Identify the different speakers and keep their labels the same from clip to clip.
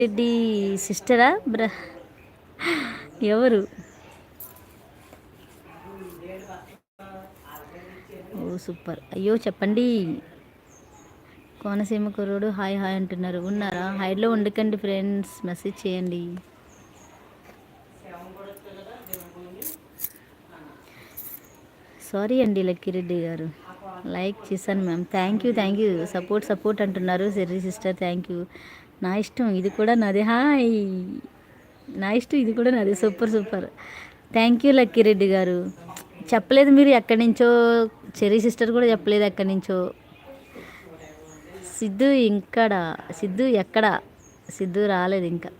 Speaker 1: రెడ్డి సిస్టరా ఎవరు? ఓ సూపర్. అయ్యో చెప్పండి. కోనసీమ కుర్రోడు హాయ్ హాయ్ అంటున్నారు. ఉన్నారా? హైడ్లో ఉండకండి ఫ్రెండ్స్, మెసేజ్ చేయండి. సారీ అండి లక్కిరెడ్డి గారు, లైక్ చేశాను మ్యామ్. థ్యాంక్ యూ సపోర్ట్ అంటున్నారు. సెర్రీ సిస్టర్ థ్యాంక్ యూ. నా ఇష్టం ఇది కూడా నాది. హాయ్, నా ఇష్టం ఇది కూడా నాది. సూపర్. థ్యాంక్ యూ లక్కిరెడ్డి గారు. చెప్పలేదు మీరు ఎక్కడి నుంచో. చెర్రీ సిస్టర్ కూడా చెప్పలేదు ఎక్కడి నుంచో. సిద్ధు ఎక్కడ? సిద్ధు రాలేదు ఇంకా.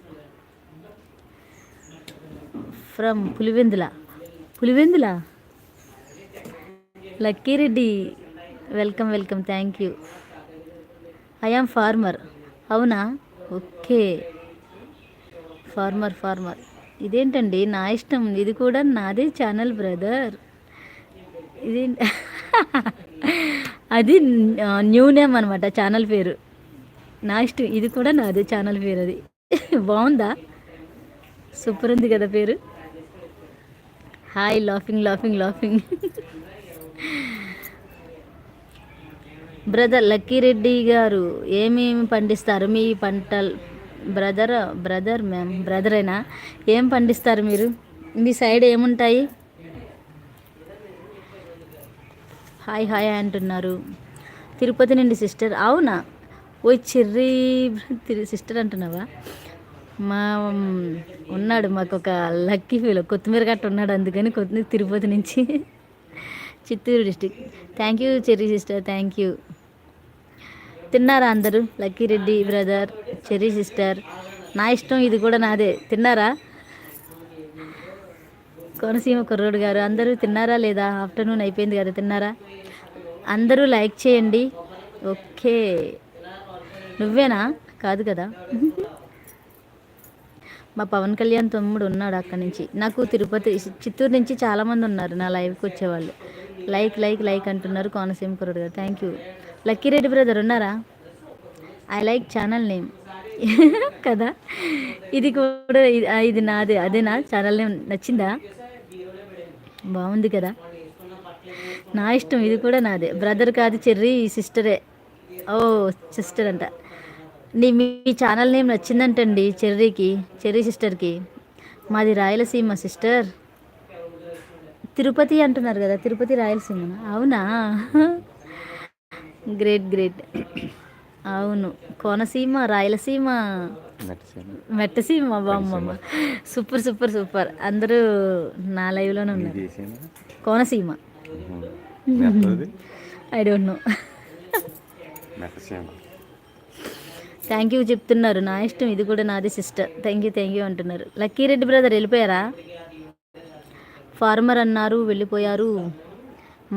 Speaker 1: From Pulivendula Lakkireddy, welcome thank you. I am farmer. అవునా? Okay, farmer. ఇదేంటండి? నా ఇష్టం ఇది కూడా నాదే ఛానల్ బ్రదర్. ఇది అది న్యూ నేమ్ అనమాట, ఛానల్ పేరు. నా ఇష్టం ఇది కూడా నాదే ఛానల్ పేరు. అది బాగుందా? సూపర్ ఉంది కదా పేరు. Hi, laughing. బ్రదర్ లక్కీరెడ్డి గారు, ఏమేమి పండిస్తారు మీ పంటలు? బ్రదర్ మ్యామ్, బ్రదరేనా? ఏం పండిస్తారు మీరు? మీ సైడ్ ఏముంటాయి? హాయ్ అంటున్నారు. తిరుపతి నుండి సిస్టర్. అవునా? ఓ చెర్రీ సిస్టర్ అంటున్నావా? ఉన్నాడు మాకు ఒక లక్కీ ఫీల్, కొత్తిమీర గట్ట ఉన్నాడు, అందుకని తిరుపతి నుంచి. Chittoor district. Thank you cherry sister, thank you. తిన్నారా అందరూ? లక్కీరెడ్డి బ్రదర్, చెర్రీ సిస్టర్, నా ఇష్టం ఇది కూడా నాదే. తిన్నారా? కోనసీమ కుర్రోడు గారు, అందరూ తిన్నారా లేదా? ఆఫ్టర్నూన్ అయిపోయింది కదా, తిన్నారా? అందరూ లైక్ చేయండి. ఓకే, నువ్వేనా? కాదు కదా. మా పవన్ కళ్యాణ్ తమ్ముడు ఉన్నాడు అక్కడి నుంచి. నాకు చిత్తూరు నుంచి చాలామంది ఉన్నారు నా లైవ్కి వచ్చేవాళ్ళు. లైక్ అంటున్నారు. కోనసీమ కుర్రోడు గారు థ్యాంక్ యూ. లక్కీరెడ్డి బ్రదర్ ఉన్నారా? ఐ లైక్ ఛానల్ నేమ్ కదా. ఇది కూడా ఇది నాదే. అదేనా ఛానల్ నేమ్? నచ్చిందా? బాగుంది కదా. నా ఇష్టం ఇది కూడా నాదే. బ్రదర్ కాదు చెర్రీ సిస్టరే. ఓ సిస్టర్ అంట. మీ ఛానల్ నేమ్ నచ్చిందంటండి చెర్రీ సిస్టర్కి. మాది రాయలసీమ సిస్టర్. తిరుపతి అంటున్నారు కదా, తిరుపతి రాయలసీమ. అవునా? గ్రేట్. అవును, కోనసీమ, రాయలసీమ, మెట్టసీమ. బామ్మమ్మ, సూపర్. అందరూ నా లైవ్లోనే ఉన్నారు. Konaseema. I don't know. Thank you చెప్తున్నారు. నా ఇష్టం ఇది కూడా నాది సిస్టర్. థ్యాంక్ యూ అంటున్నారు. లక్కీరెడ్డి బ్రదర్ వెళ్ళిపోయారా? ఫార్మర్ అన్నారు, వెళ్ళిపోయారు.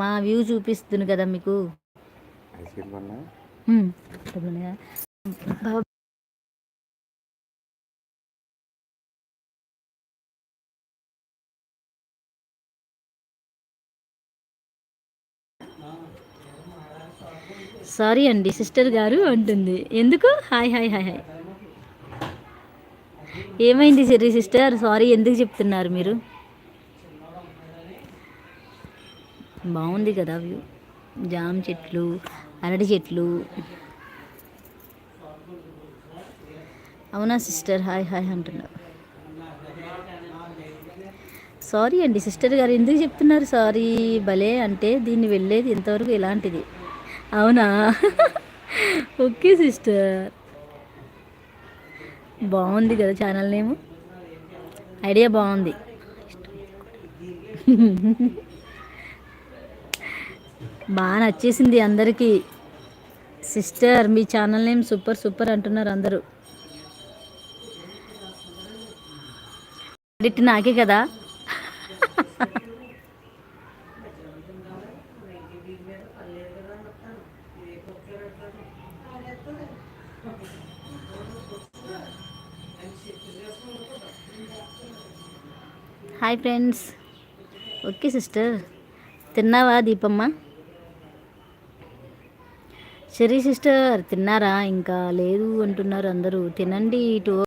Speaker 1: మా వ్యూ చూపిస్తుంది కదా మీకు. సారీ అండి సిస్టర్ గారు అంటుంది. ఎందుకు? హాయ్. ఏమైంది చెర్రీ సిస్టర్? సారీ ఎందుకు చెప్తున్నారు మీరు? బాగుంది కదా వ్యూ. జామ చెట్లు, అరటి చెట్లు. అవునా సిస్టర్? హాయ్ అంటున్నారు. సారీ అండి సిస్టర్ గారు ఎందుకు చెప్తున్నారు సారీ? భలే అంటే దీన్ని వెళ్ళేది ఇంతవరకు ఇలాంటిది. అవునా? ఓకే సిస్టర్, బాగుంది కదా ఛానల్ నేమ్. ఐడియా బాగుంది. బాగా నచ్చేసింది అందరికీ. సిస్టర్ మీ ఛానల్ నేమ్ సూపర్ అంటున్నారు అందరూ. క్రెడిట్ నాకే కదా. Hi friends. ఓకే సిస్టర్, తిన్నావా దీపమ్మ? చెర్రీ సిస్టర్ తిన్నారా? ఇంకా లేదు అంటున్నారు అందరూ. తినండి.